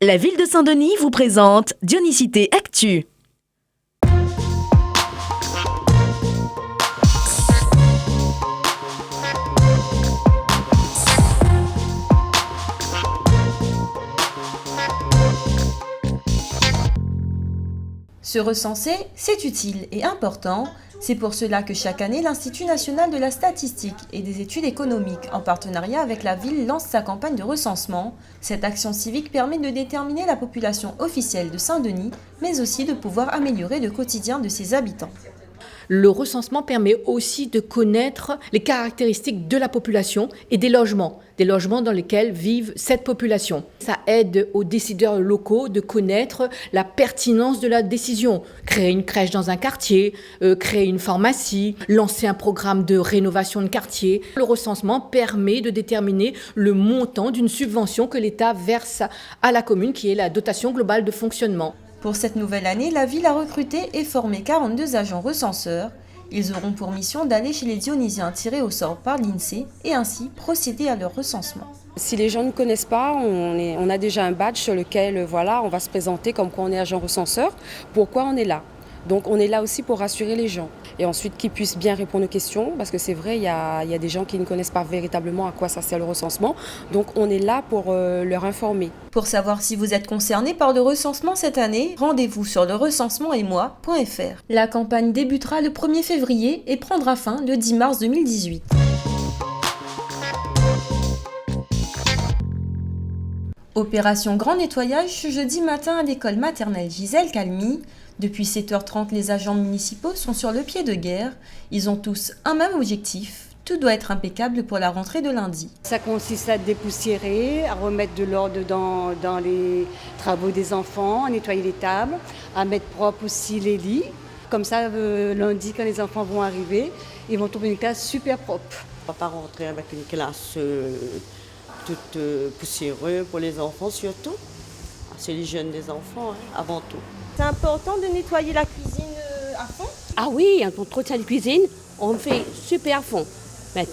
La ville de Saint-Denis vous présente Dionysité Actu. Se recenser, c'est utile et important. C'est pour cela que chaque année, l'Institut national de la statistique et des études économiques, en partenariat avec la ville, lance sa campagne de recensement. Cette action civique permet de déterminer la population officielle de Saint-Denis, mais aussi de pouvoir améliorer le quotidien de ses habitants. Le recensement permet aussi de connaître les caractéristiques de la population et des logements dans lesquels vivent cette population. Ça aide aux décideurs locaux de connaître la pertinence de la décision. Créer une crèche dans un quartier, créer une pharmacie, lancer un programme de rénovation de quartier. Le recensement permet de déterminer le montant d'une subvention que l'État verse à la commune, qui est la dotation globale de fonctionnement. Pour cette nouvelle année, la ville a recruté et formé 42 agents recenseurs. Ils auront pour mission d'aller chez les Dionysiens tirés au sort par l'INSEE et ainsi procéder à leur recensement. Si les gens ne connaissent pas, on a déjà un badge sur lequel on va se présenter comme quoi on est agent recenseur, pourquoi on est là. Donc on est là aussi pour rassurer les gens et ensuite qu'ils puissent bien répondre aux questions parce que c'est vrai, il y a des gens qui ne connaissent pas véritablement à quoi ça sert le recensement. Donc on est là pour leur informer. Pour savoir si vous êtes concerné par le recensement cette année, rendez-vous sur lerecensementsetmoi.fr. La campagne débutera le 1er février et prendra fin le 10 mars 2018. Opération grand nettoyage ce jeudi matin à l'école maternelle Gisèle Calmy. Depuis 7h30, les agents municipaux sont sur le pied de guerre. Ils ont tous un même objectif. Tout doit être impeccable pour la rentrée de lundi. Ça consiste à dépoussiérer, à remettre de l'ordre dans les travaux des enfants, à nettoyer les tables, à mettre propre aussi les lits. Comme ça, lundi, quand les enfants vont arriver, ils vont trouver une classe super propre. On ne va pas rentrer avec une classe toute poussiéreuse pour les enfants surtout. C'est l'hygiène des enfants avant tout. C'est important de nettoyer la cuisine à fond? Ah oui, un entretien de cuisine, on fait super à fond. Mais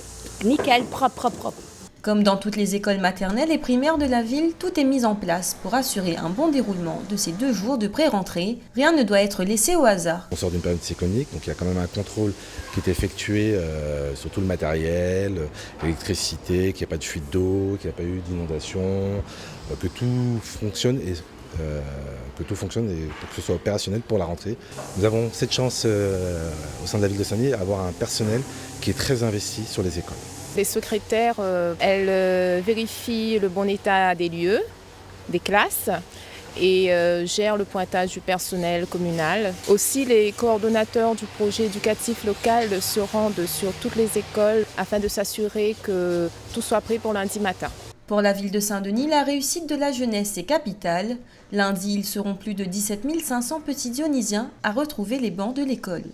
nickel, propre. Comme dans toutes les écoles maternelles et primaires de la ville, tout est mis en place pour assurer un bon déroulement de ces 2 jours de pré-rentrée. Rien ne doit être laissé au hasard. On sort d'une période cyclonique, donc il y a quand même un contrôle qui est effectué sur tout le matériel, l'électricité, qu'il n'y ait pas de fuite d'eau, qu'il n'y ait pas eu d'inondation, que tout fonctionne et pour que ce soit opérationnel pour la rentrée. Nous avons cette chance au sein de la ville de Saint-Denis d'avoir un personnel qui est très investi sur les écoles. Les secrétaires, elles vérifient le bon état des lieux, des classes et gèrent le pointage du personnel communal. Aussi, les coordonnateurs du projet éducatif local se rendent sur toutes les écoles afin de s'assurer que tout soit prêt pour lundi matin. Pour la ville de Saint-Denis, la réussite de la jeunesse est capitale. Lundi, ils seront plus de 17 500 petits Dionysiens à retrouver les bancs de l'école.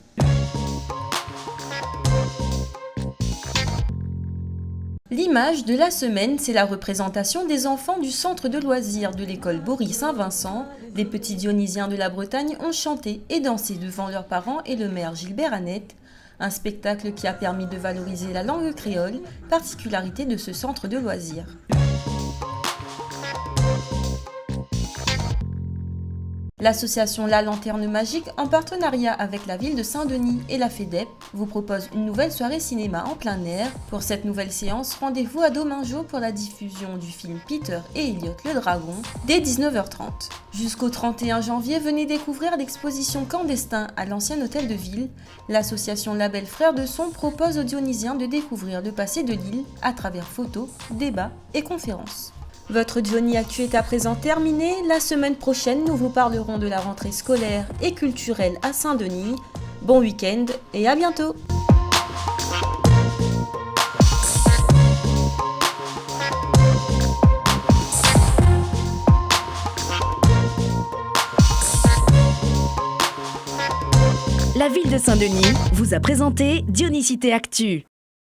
L'image de la semaine, c'est la représentation des enfants du centre de loisirs de l'école Bory-Saint-Vincent. Les petits Dionysiens de la Bretagne ont chanté et dansé devant leurs parents et le maire Gilbert Annette. Un spectacle qui a permis de valoriser la langue créole, particularité de ce centre de loisirs. L'association La Lanterne Magique, en partenariat avec la ville de Saint-Denis et la FEDEP, vous propose une nouvelle soirée cinéma en plein air. Pour cette nouvelle séance, rendez-vous à Domingo pour la diffusion du film Peter et Elliot le Dragon dès 19h30. Jusqu'au 31 janvier, venez découvrir l'exposition Clandestin à l'ancien hôtel de ville. L'association Label Frères de Son propose aux Dionysiens de découvrir le passé de l'île à travers photos, débats et conférences. Votre Diony Actu est à présent terminé. La semaine prochaine, nous vous parlerons de la rentrée scolaire et culturelle à Saint-Denis. Bon week-end et à bientôt! La ville de Saint-Denis vous a présenté Dionysité Actu.